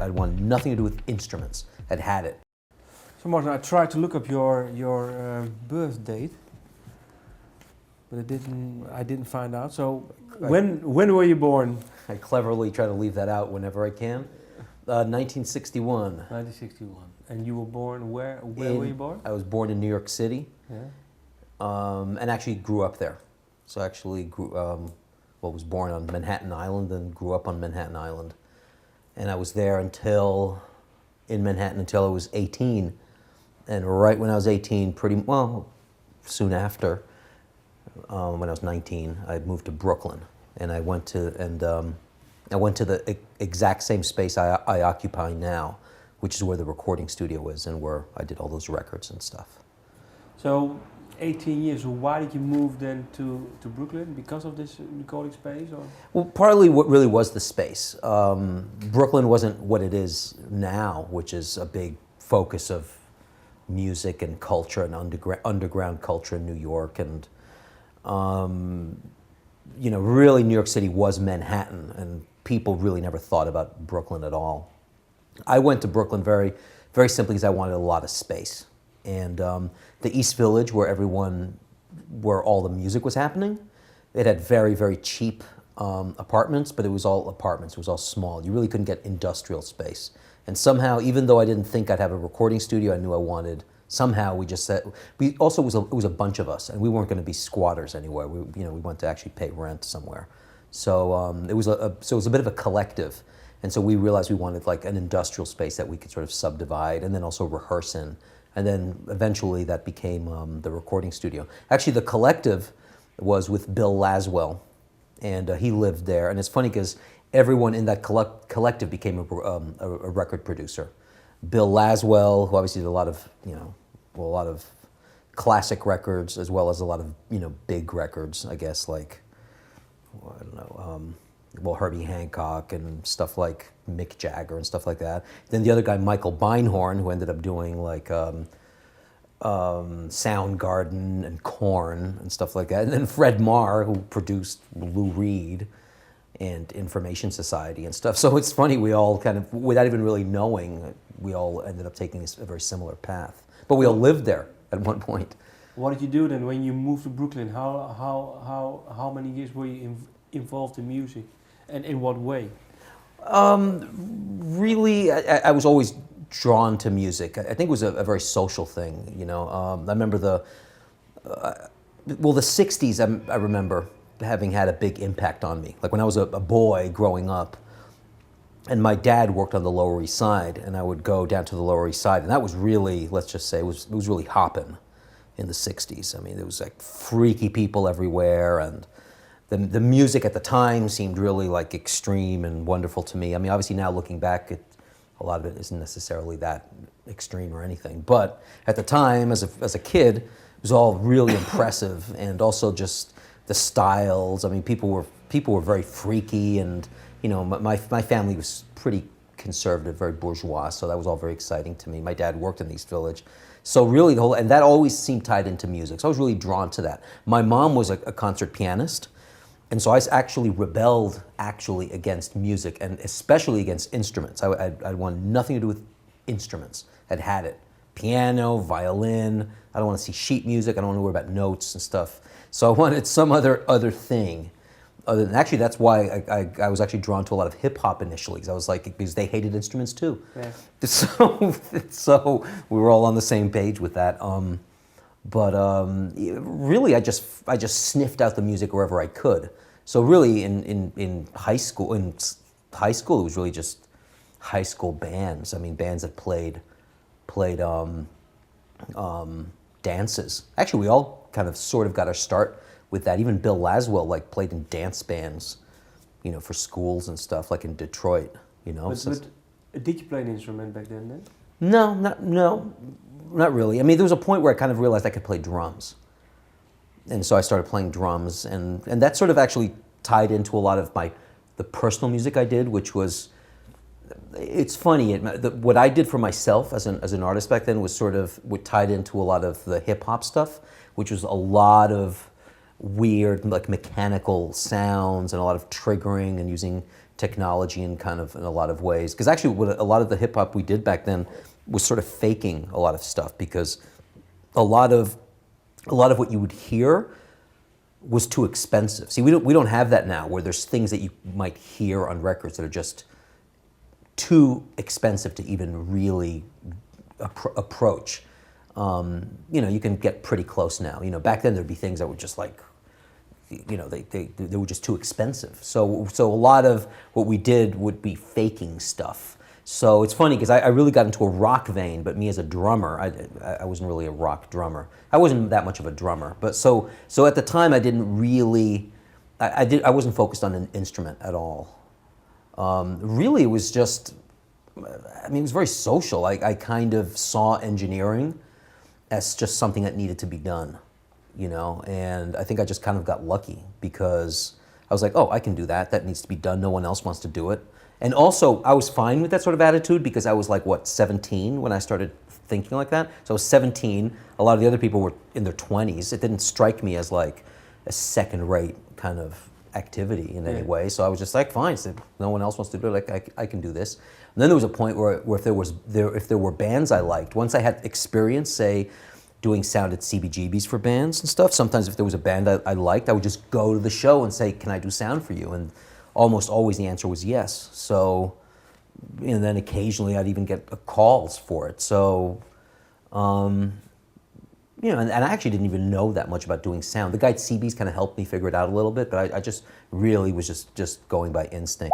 I wanted nothing to do with instruments. Had it. So Martin, I tried to look up your birth date, but I didn't find out. So when were you born? I cleverly try to leave that out whenever I can. 1961. 1961. And you were born where? Where were you born? I was born in New York City. Yeah. And actually grew up there. So I actually was born on Manhattan Island and grew up on Manhattan Island. And I was there in Manhattan until I was 18. And right when I was 18, soon after, when I was 19, I moved to Brooklyn. And I went to the exact same space I occupy now, which is where the recording studio is and where I did all those records and stuff. So 18 years, so why did you move then to Brooklyn? Because of this recording space? Or? Well, partly what really was the space. Brooklyn wasn't what it is now, which is a big focus of music and culture and underground culture in New York. And, really New York City was Manhattan, and people really never thought about Brooklyn at all. I went to Brooklyn very, very simply because I wanted a lot of space. And the East Village, where all the music was happening, it had very, very cheap apartments, but it was all apartments. It was all small. You really couldn't get industrial space. And somehow, even though I didn't think I'd have a recording studio I knew I wanted, somehow we just said, it was a bunch of us, and we weren't going to be squatters anywhere. We wanted to actually pay rent somewhere. So it was a bit of a collective. And so we realized we wanted like an industrial space that we could sort of subdivide and then also rehearse in. And then eventually that became the recording studio. Actually, the collective was with Bill Laswell, and he lived there. And it's funny because everyone in that collective became a record producer. Bill Laswell, who obviously did a lot of classic records as well as a lot of big records, I guess, like Herbie Hancock and stuff like Mick Jagger and stuff like that. Then the other guy, Michael Beinhorn, who ended up doing like Soundgarden and Korn and stuff like that. And then Fred Marr, who produced Lou Reed and Information Society and stuff. So it's funny, we all kind of, without even really knowing, we all ended up taking a very similar path. But we all lived there at one point. What did you do then when you moved to Brooklyn? How many years were you involved in music? And in what way? Really, I was always drawn to music. I think it was a very social thing, I remember the 60s, I remember having had a big impact on me. Like when I was a boy growing up, and my dad worked on the Lower East Side, and I would go down to the Lower East Side, and that was really, let's just say, it was really hopping in the 60s. I mean, there was like freaky people everywhere, and the music at the time seemed really like extreme and wonderful to me. I mean, obviously now looking back, a lot of it isn't necessarily that extreme or anything. But at the time, as a kid, it was all really impressive, and also just the styles. I mean, people were very freaky, and my family was pretty conservative, very bourgeois, so that was all very exciting to me. My dad worked in the East Village. So really and that always seemed tied into music. So I was really drawn to that. My mom was a concert pianist. And so I actually rebelled against music, and especially against instruments. I wanted nothing to do with instruments. Had it. Piano, violin. I don't want to see sheet music. I don't want to worry about notes and stuff. So I wanted some other thing. Actually, that's why I was actually drawn to a lot of hip hop initially. Because I was like, because they hated instruments too. Yeah. So we were all on the same page with that. But really, I just sniffed out the music wherever I could. So really, in high school, it was really just high school bands. I mean, bands that played dances. Actually, we all kind of sort of got our start with that. Even Bill Laswell played in dance bands, for schools and stuff, like in Detroit. But did you play an instrument back then? No, not really. I mean, there was a point where I kind of realized I could play drums. And so I started playing drums, and that sort of actually tied into a lot of the personal music I did, which was, it's funny, what I did for myself as an artist back then was sort of what tied into a lot of the hip hop stuff, which was a lot of weird, like mechanical sounds and a lot of triggering and using technology in kind of in a lot of ways. Because actually, what a lot of the hip hop we did back then was sort of faking a lot of stuff, because a lot of what you would hear was too expensive. See, we don't have that now, where there's things that you might hear on records that are just too expensive to even really approach. You know, you can get pretty close now. You know, back then there'd be things that were just like, you know, they were just too expensive. So a lot of what we did would be faking stuff. So it's funny because I really got into a rock vein, but me as a drummer, I wasn't really a rock drummer. I wasn't that much of a drummer. But so at the time I didn't really, I wasn't focused on an instrument at all. Really, it was just, I mean, it was very social. I kind of saw engineering as just something that needed to be done, you know, and I think I just kind of got lucky, because I was like, oh, I can do that. That needs to be done. No one else wants to do it. And also, I was fine with that sort of attitude, because I was like, what, 17 when I started thinking like that? So I was 17. A lot of the other people were in their 20s. It didn't strike me as like a second-rate kind of activity in any way. So I was just like, fine. So no one else wants to do it. Like, I can do this. And then there was a point where if there were bands I liked, once I had experience, say, doing sound at CBGBs for bands and stuff, sometimes if there was a band I liked, I would just go to the show and say, can I do sound for you? And almost always the answer was yes. So, and then occasionally I'd even get calls for it. So, you know, and I actually didn't even know that much about doing sound. The guy at CB's kind of helped me figure it out a little bit, but I just really was just going by instinct.